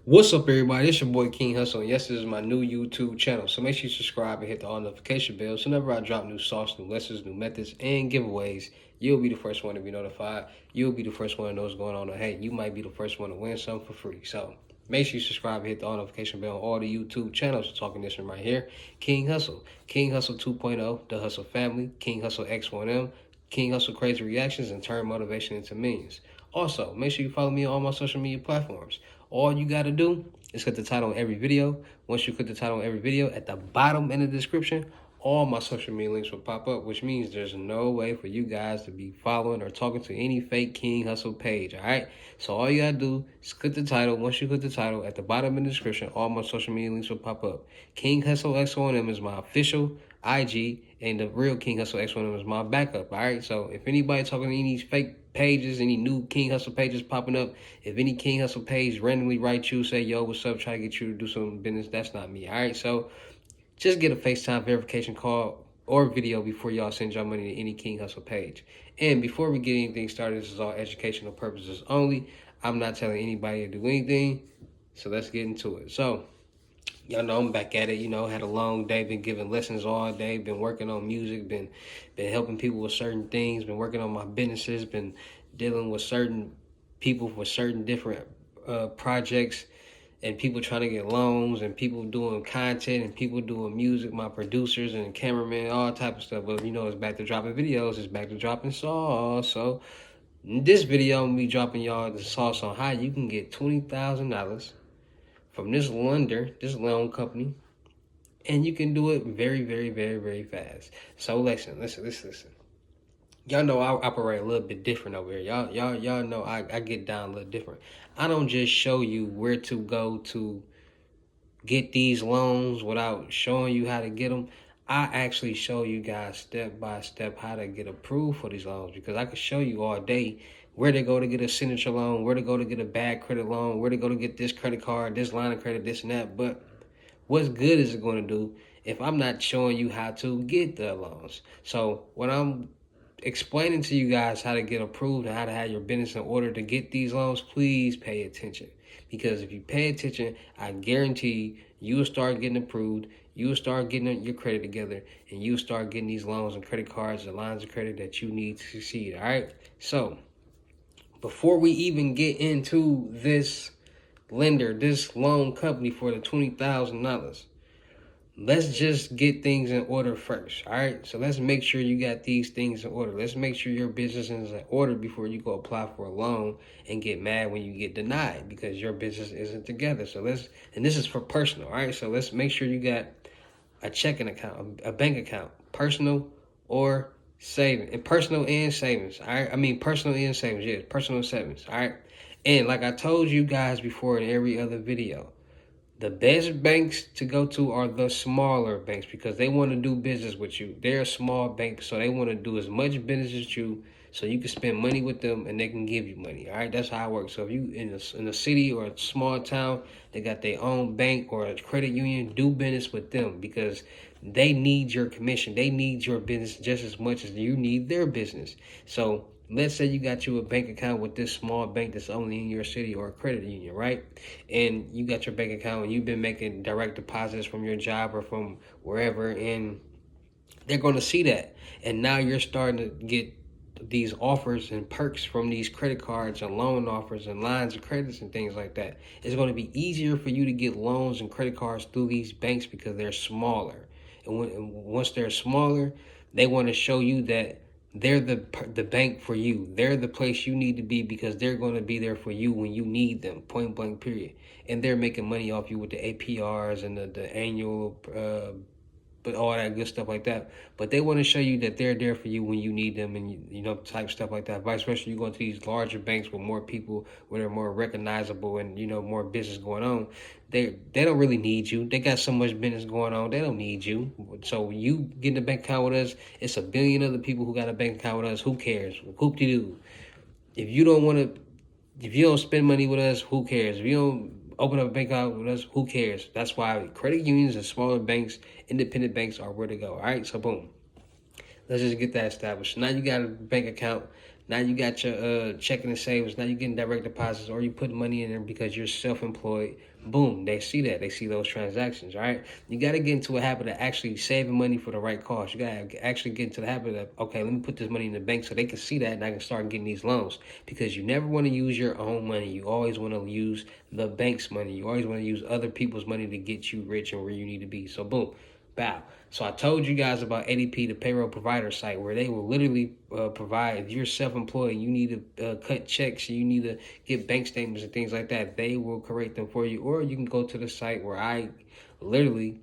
What's up, everybody? It's your boy King Hussle, and yes, this is my new YouTube channel. So make sure you subscribe and hit the all notification bell. So whenever I drop new sauce, new lessons, new methods, and giveaways, you'll be the first one to be notified. You'll be the first one to know what's going on. And hey, you might be the first one to win something for free. So make sure you subscribe and hit the all notification bell on all the YouTube channels. We're talking this one right here, King Hussle, King Hussle 2.0, the Hussle family, King Hussle X1M, King Hussle Crazy Reactions, and turn motivation into millions. Also, make sure you follow me on all my social media platforms. All you got to do is click the title on every video. Once you click the title on every video, at the bottom in the description, all my social media links will pop up, which means there's no way for you guys to be following or talking to any fake King Hussle page, all right? So all you got to do is click the title. Once you click the title, at the bottom in the description, all my social media links will pop up. King Hussle X1M is my official IG, and the real King Hussle X1M is my backup, all right? So if anybody talking to any fake pages, any new King Hussle pages popping up, if any King Hussle page randomly writes you, say, yo, what's up, try to get you to do some business, that's not me, all right? So just get a FaceTime verification call or video before y'all send y'all money to any King Hussle page. And before we get anything started, this is all educational purposes only. I'm not telling anybody to do anything, so let's get into it. So y'all know I'm back at it. Had a long day, been giving lessons all day, been working on music, been helping people with certain things, been working on my businesses, been dealing with certain people for certain different projects, and people trying to get loans, and people doing content, and people doing music, my producers and cameramen, all type of stuff. But it's back to dropping videos, it's back to dropping sauce. So in this video, I'm gonna be dropping y'all the sauce on how you can get $20,000 from this lender, this loan company, and you can do it very, very, very, very fast. So listen. Y'all know I operate a little bit different over here. Y'all know I get down a little different. I don't just show you where to go to get these loans without showing you how to get them. I actually show you guys step by step how to get approved for these loans, because I can show you all day where to go to get a signature loan, where to go to get a bad credit loan, where to go to get this credit card, this line of credit, this and that. But what's good is it going to do if I'm not showing you how to get the loans? So when I'm explaining to you guys how to get approved and how to have your business in order to get these loans, please pay attention. Because if you pay attention, I guarantee you will start getting approved, you will start getting your credit together, and you will start getting these loans and credit cards and lines of credit that you need to succeed, all right? So before we even get into this lender, this loan company for the $20,000, let's just get things in order first, all right? So let's make sure you got these things in order. Let's make sure your business is in order before you go apply for a loan and get mad when you get denied because your business isn't together. So and this is for personal, all right? So let's make sure you got a checking account, a bank account, personal or savings, and personal and savings, all right? I mean, personal and savings, yes, personal and savings, all right? And like I told you guys before in every other video, the best banks to go to are the smaller banks because they want to do business with you. They're a small bank, so they want to do as much business as you so you can spend money with them and they can give you money. All right, that's how it works. So if you in a city or a small town, they got their own bank or a credit union, do business with them because they need your commission. They need your business just as much as you need their business. So let's say you got you a bank account with this small bank that's only in your city or a credit union, right? And you got your bank account and you've been making direct deposits from your job or from wherever, and they're going to see that. And now you're starting to get these offers and perks from these credit cards and loan offers and lines of credits and things like that. It's going to be easier for you to get loans and credit cards through these banks because they're smaller. And once they're smaller, they want to show you that they're the bank for you. They're the place you need to be because they're going to be there for you when you need them, point blank, period. And they're making money off you with the APRs and the annual but all that good stuff like that. But they want to show you that they're there for you when you need them, and type stuff like that. Vice versa, you go into these larger banks with more people, where they're more recognizable and more business going on. They don't really need you. They got so much business going on. They don't need you. So you get a bank account with us. It's a billion other people who got a bank account with us. Who cares? Hoop-de-doo. If you don't spend money with us, who cares? If you don't open up a bank account with us, who cares? That's why credit unions and smaller banks, independent banks are where to go. All right, so boom. Let's just get that established. Now you got a bank account. Now you got your checking and savings. Now you're getting direct deposits, or you put money in there because you're self-employed. Boom, they see that. They see those transactions, right? You got to get into a habit of actually saving money for the right cause. You got to actually get into the habit of, okay, let me put this money in the bank so they can see that and I can start getting these loans. Because you never want to use your own money. You always want to use the bank's money. You always want to use other people's money to get you rich and where you need to be. So boom, bow. So I told you guys about ADP, the payroll provider site, where they will literally provide, if you're self-employed, you need to cut checks, you need to get bank statements and things like that, they will create them for you. Or you can go to the site where I literally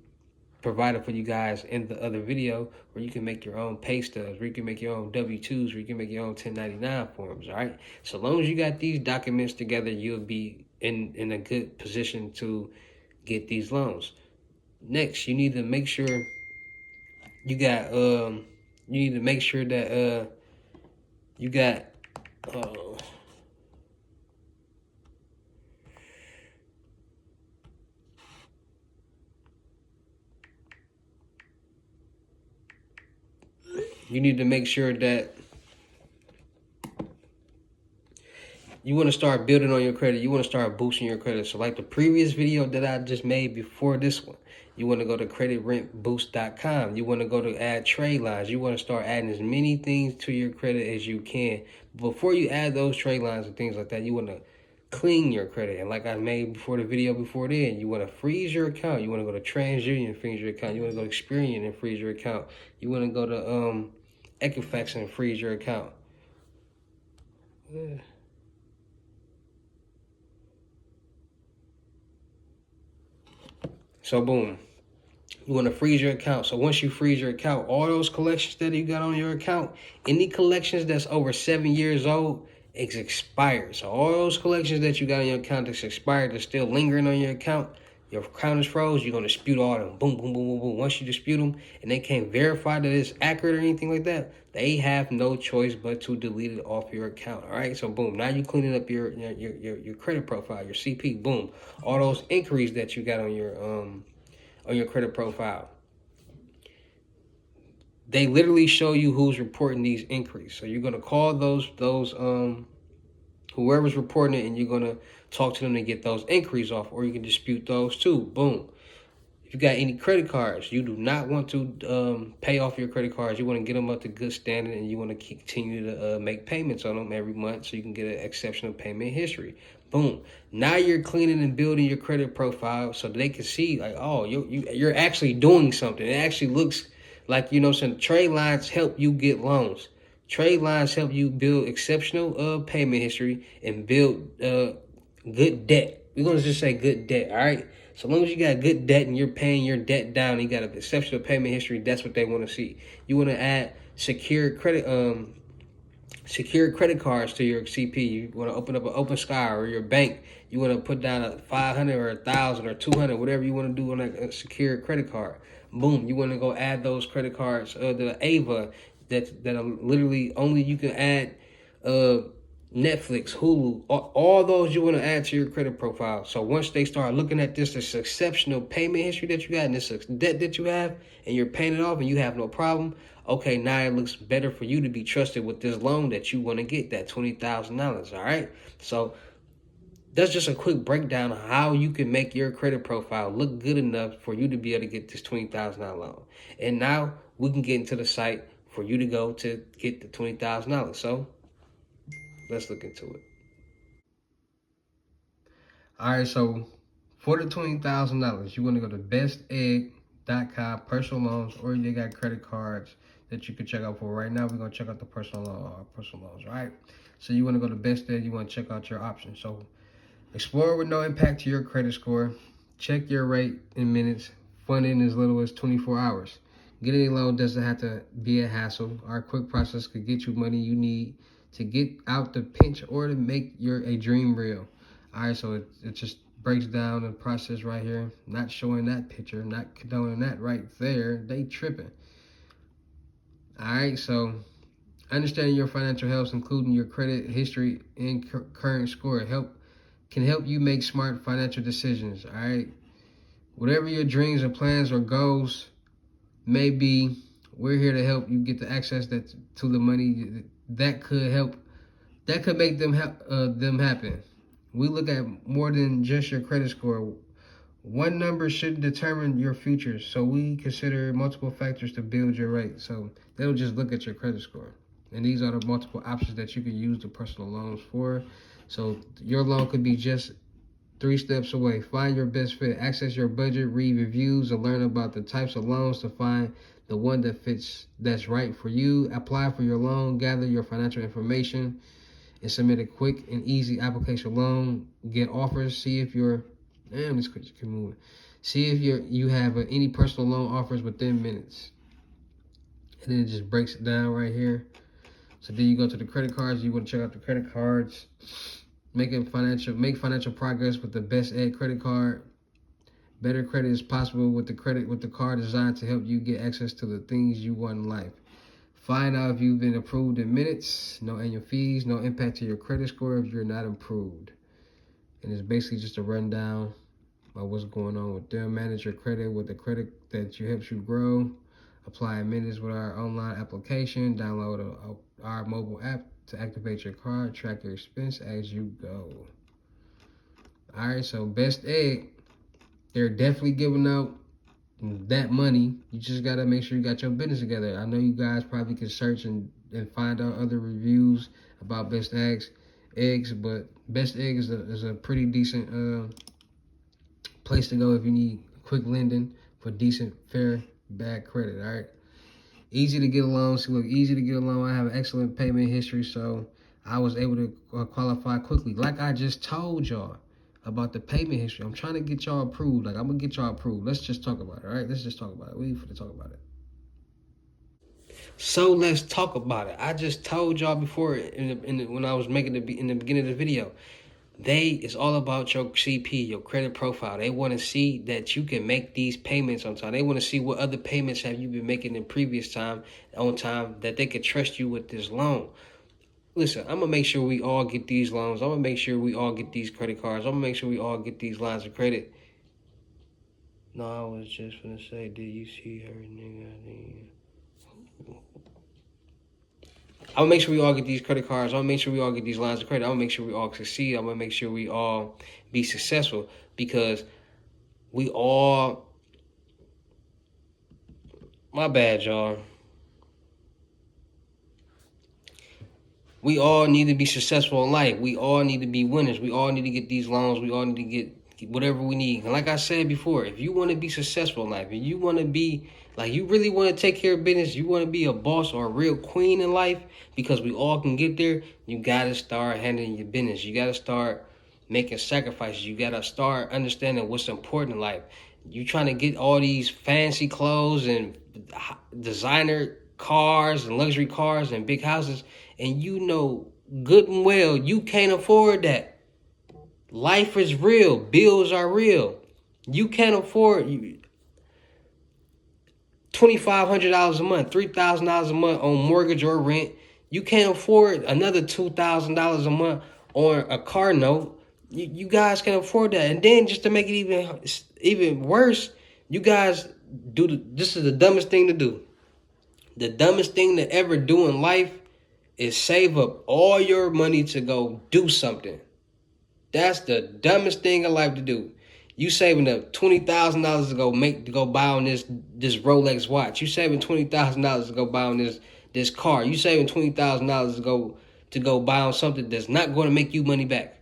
provided for you guys in the other video, where you can make your own pay stubs, where you can make your own W-2s, where you can make your own 1099 forms, all right? So long as you got these documents together, you'll be in a good position to get these loans. Next, you need to make sure you got you need to make sure that you got uh you need to make sure that you want to start building on your credit. You want to start boosting your credit. So like the previous video that I just made before this one, you want to go to creditrentboost.com. You want to go to add trade lines. You want to start adding as many things to your credit as you can. Before you add those trade lines and things like that, you want to clean your credit. And like I made before the video before then, you want to freeze your account. You want to go to TransUnion and freeze your account. You want to go to Experian and freeze your account. You want to go to Equifax and freeze your account. Yeah. So boom, you want to freeze your account. So once you freeze your account, all those collections that you got on your account, any collections that's over 7 years old, it's expired. So all those collections that you got on your account that's expired, that's still lingering on your account is froze, you're going to dispute all of them. Boom, boom, boom, boom, boom. Once you dispute them and they can't verify that it's accurate or anything like that, they have no choice but to delete it off your account. All right. So boom, now you're cleaning up your credit profile, your CP. Boom, all those inquiries that you got on your credit profile, they literally show you who's reporting these inquiries. So you're gonna call those whoever's reporting it, and you're gonna talk to them to get those inquiries off, or you can dispute those too. Boom. If you got any credit cards, you do not want to pay off your credit cards. You want to get them up to good standard, and you want to continue to make payments on them every month so you can get an exceptional payment history. Boom. Now you're cleaning and building your credit profile so they can see, like, oh, you're actually doing something. It actually looks like, some trade lines help you get loans. Trade lines help you build exceptional payment history and build good debt. We're going to just say good debt, all right? So long as you got good debt and you're paying your debt down and you got an exceptional payment history, that's what they want to see. You want to add secured credit cards to your CP. You want to open up an Open Sky, or your bank, you want to put down a 500 or 1,000 or 200, whatever you want to do on a secured credit card. Boom, you want to go add those credit cards, the Ava, that are literally only you can add Netflix, Hulu, all those you want to add to your credit profile. So once they start looking at this exceptional payment history that you got and this debt that you have, and you're paying it off and you have no problem, okay, now it looks better for you to be trusted with this loan that you want to get, that $20,000, all right? So that's just a quick breakdown of how you can make your credit profile look good enough for you to be able to get this $20,000 loan. And now we can get into the site for you to go to get the $20,000. So let's look into it. All right, so for the $20,000, you want to go to bestegg.com, personal loans, or you got credit cards that you can check out for. Right now, we're going to check out the personal loans, right? So you want to go to Best Egg, you want to check out your options. So explore with no impact to your credit score. Check your rate in minutes. Fund in as little as 24 hours. Getting a loan doesn't have to be a hassle. Our quick process could get you money you need to get out the pinch or to make a dream real. All right, so it just breaks down the process right here. Not showing that picture, not condoning that right there. They tripping. All right, so understanding your financial health, including your credit history and current score, can help you make smart financial decisions. All right, whatever your dreams and plans or goals may be, we're here to help you get the access to the money that could help that could make them happen. We look at more than just your credit score. One number shouldn't determine your future, so we consider multiple factors to build your rate. So they don't just look at your credit score. And these are the multiple options that you can use the personal loans for. So your loan could be just 3 steps away. Find your best fit. Access your budget, read reviews, and learn about the types of loans to find the one that fits, that's right for you. Apply for your loan, gather your financial information, and submit a quick and easy application loan. Get offers. See if you're this keep moving. See if you have any personal loan offers within minutes. And then it just breaks it down right here. So then you go to the credit cards. You want to check out the credit cards. Make financial progress with the Best Ed credit card. Better credit is possible with the card designed to help you get access to the things you want in life. Find out if you've been approved in minutes. No annual fees. No impact to your credit score if you're not approved. And it's basically just a rundown about what's going on with them. Manage your credit with the credit that helps you grow. Apply in minutes with our online application. Download our mobile app to activate your card. Track your expense as you go. All right, so Best Egg, they're definitely giving out that money. You just got to make sure you got your business together. I know you guys probably can search and find out other reviews about Best Eggs, but Best Egg is a pretty decent place to go if you need quick lending for decent, fair, bad credit. All right, easy to get a loan. See, look, easy to get a loan. I have excellent payment history, so I was able to qualify quickly. Like I just told y'all about the payment history. I'm trying to get y'all approved. Like, I'm gonna get y'all approved. Let's just talk about it. All right, let's just talk about it. We need to talk about it. So let's talk about it. I just told y'all before when I was making in the beginning of the video, it's all about your CP, your credit profile. They want to see that you can make these payments on time. They want to see what other payments have you been making in previous time on time that they can trust you with this loan. Listen, I'm gonna make sure we all get these loans. I'm gonna make sure we all get these credit cards. I'm gonna make sure we all get these lines of credit. No, I was just gonna say, did you see her, nigga? I'm gonna make sure we all get these credit cards. I'm gonna make sure we all get these lines of credit. I'm gonna make sure we all succeed. I'm gonna make sure we all be successful because we all, my bad, y'all. We all need to be successful in life. We all need to be winners. We all need to get these loans. We all need to get whatever we need. And like I said before, if you want to be successful in life, and you want to be, like, you really want to take care of business, you want to be a boss or a real queen in life, because we all can get there, you got to start handling your business. You got to start making sacrifices. You got to start understanding what's important in life. You trying to get all these fancy clothes and designer cars and luxury cars and big houses, and you know good and well you can't afford that. Life is real. Bills are real. You can't afford $2,500 a month, $3,000 a month on mortgage or rent. You can't afford another $2,000 a month on a car note. You guys can afford that. And then just to make it even worse, you guys this is the dumbest thing to do. The dumbest thing to ever do in life is save up all your money to go do something. That's the dumbest thing in life to do. You saving up $20,000 to go buy on this Rolex watch. You saving $20,000 to go buy on this car. You saving $20,000 to go buy on something that's not going to make you money back.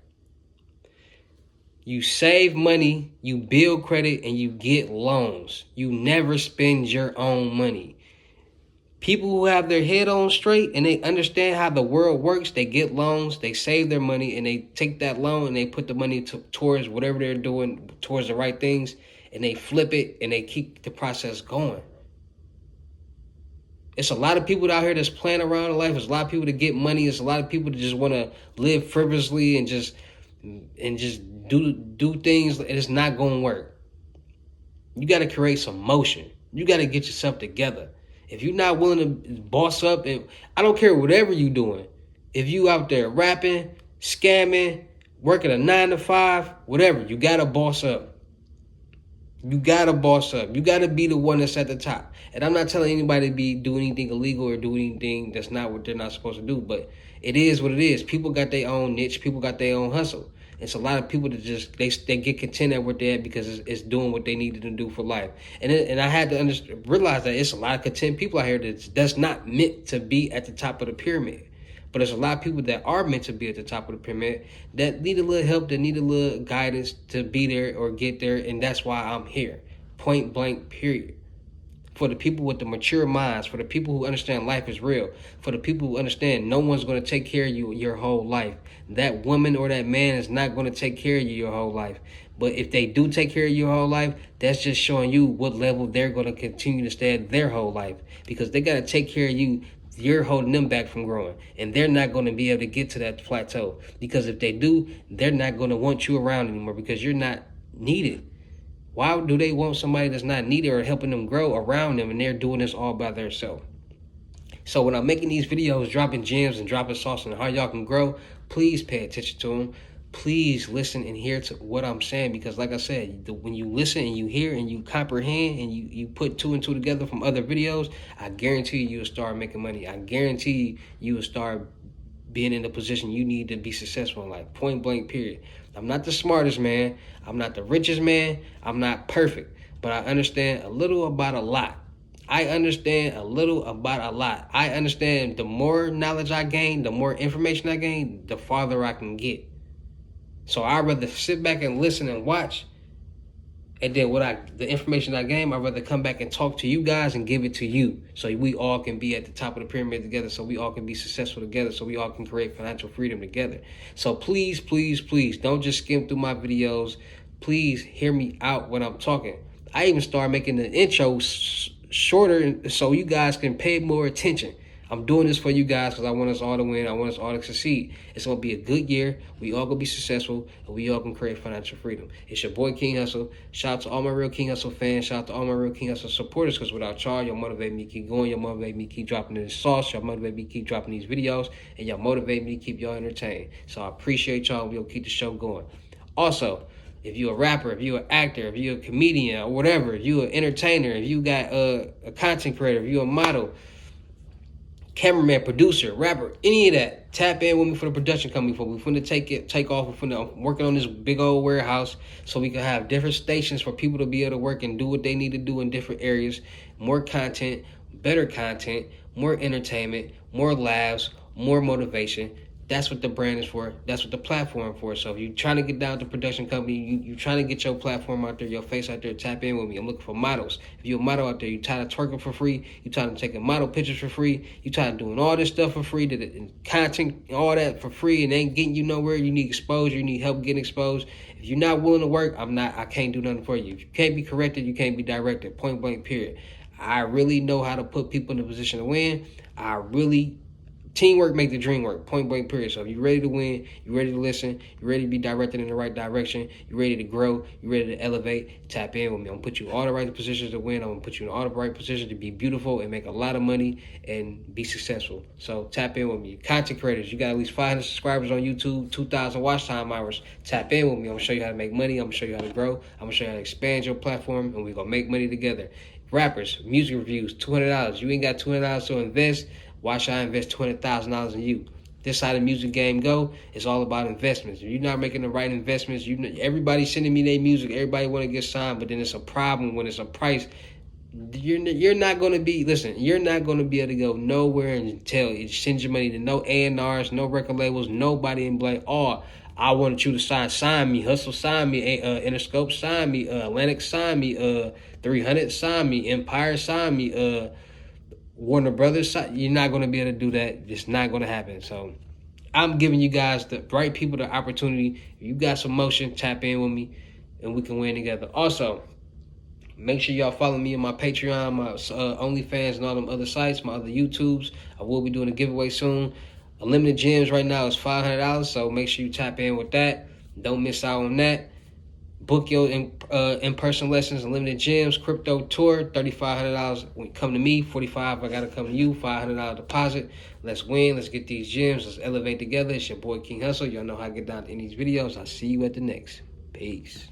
You save money, you build credit, and you get loans. You never spend your own money. People who have their head on straight and they understand how the world works, they get loans, they save their money, and they take that loan and they put the money towards whatever they're doing, towards the right things, and they flip it and they keep the process going. It's a lot of people out here that's playing around in life. There's a lot of people that get money. There's a lot of people that just want to live frivolously and just do things, and it's not going to work. You got to create some motion. You got to get yourself together. If you're not willing to boss up, and I don't care whatever you're doing. If you out there rapping, scamming, working a 9 to 5, whatever, you got to boss up. You got to boss up. You got to be the one that's at the top. And I'm not telling anybody to do anything illegal or do anything that's not what they're not supposed to do. But it is what it is. People got their own niche. People got their own hustle. It's a lot of people that just they get content at where they're at because it's doing what they needed to do for life. And I had to realize that it's a lot of content people out here that's not meant to be at the top of the pyramid. But there's a lot of people that are meant to be at the top of the pyramid that need a little help, that need a little guidance to be there or get there, and that's why I'm here. Point blank, period. For the people with the mature minds, for the people who understand life is real, for the people who understand no one's going to take care of you your whole life. That woman or that man is not going to take care of you your whole life. But if they do take care of you your whole life, that's just showing you what level they're going to continue to stay at their whole life. Because they got to take care of you. You're holding them back from growing. And they're not going to be able to get to that plateau. Because if they do, they're not going to want you around anymore because you're not needed. Why do they want somebody that's not needed or helping them grow around them and they're doing this all by themselves? So when I'm making these videos, dropping gems and dropping sauce on how y'all can grow, please pay attention to them. Please listen and hear to what I'm saying, because like I said, when you listen and you hear and you comprehend and you put two and two together from other videos, I guarantee you will start making money. I guarantee you will start being in the position you need to be successful in life. Point blank, period. I'm not the smartest man. I'm not the richest man. I'm not perfect. But I understand a little about a lot. I understand a little about a lot. I understand the more knowledge I gain, the more information I gain, the farther I can get. So I'd rather sit back and listen and watch. And then the information I gain, I'd rather come back and talk to you guys and give it to you. So we all can be at the top of the pyramid together. So we all can be successful together. So we all can create financial freedom together. So please, please, please don't just skim through my videos. Please hear me out when I'm talking. I even started making the intro shorter so you guys can pay more attention. I'm doing this for you guys because I want us all to win. I want us all to succeed. It's going to be a good year. We all going to be successful, and we all can create financial freedom. It's your boy, King Hussle. Shout out to all my real King Hussle fans. Shout out to all my real King Hussle supporters, because without y'all motivate me to keep going. Y'all motivate me to keep dropping this sauce. Y'all motivate me to keep dropping these videos, and y'all motivate me to keep y'all entertained. So I appreciate y'all. We'll keep the show going. Also, if you're a rapper, if you're an actor, if you're a comedian or whatever, if you're an entertainer, if you got a content creator, if you're a model, cameraman, producer, rapper, any of that, tap in with me for the production company. We're finna take off. I'm working on this big old warehouse so we can have different stations for people to be able to work and do what they need to do in different areas. More content, better content, more entertainment, more laughs, more motivation. That's what the brand is for. That's what the platform for. So if you're trying to get down to production company, you're trying to get your platform out there, your face out there, tap in with me. I'm looking for models. If you're a model out there, you tired of twerking for free, you tired of taking model pictures for free, you tired of doing all this stuff for free, and content, all that for free, and ain't getting you nowhere, you need exposure, you need help getting exposed. If you're not willing to work, I can't do nothing for you. If you can't be corrected, you can't be directed. Point blank, period. I really know how to put people in a position to win. Teamwork make the dream work, point blank, period. So if you're ready to win, you're ready to listen, you're ready to be directed in the right direction, you're ready to grow, you're ready to elevate, tap in with me. I'm going to put you in all the right positions to win. I'm going to put you in all the right positions to be beautiful and make a lot of money and be successful. So tap in with me. Content creators, you got at least 500 subscribers on YouTube, 2,000 watch time hours. Tap in with me. I'm going to show you how to make money. I'm going to show you how to grow. I'm going to show you how to expand your platform, and we're going to make money together. Rappers, music reviews, $200. You ain't got $200 to invest. Why should I invest $200,000 in you? This side of the music game go, it's all about investments. If you're not making the right investments, everybody's sending me their music, everybody want to get signed, but then it's a problem when it's a price. You're not going to be, you're not going to be able to go nowhere and send your money to no A&Rs, no record labels, nobody in Blake. I wanted you to sign me. Hussle, sign me. Interscope, sign me. Atlantic, sign me. 300, sign me. Empire, sign me. Warner Brothers, you're not going to be able to do that. It's not going to happen. So I'm giving you guys, the right people, the opportunity. If you got some motion, tap in with me, and we can win together. Also, make sure y'all follow me on my Patreon, my OnlyFans, and all them other sites, my other YouTubes. I will be doing a giveaway soon. Unlimited gems right now is $500, so make sure you tap in with that. Don't miss out on that. Book your in-person lessons, Unlimited Gems, Crypto Tour, $3,500 when you come to me, $45 I got to come to you, $500 deposit. Let's win. Let's get these gems. Let's elevate together. It's your boy, King Hussle. Y'all know how I get down in these videos. I'll see you at the next. Peace.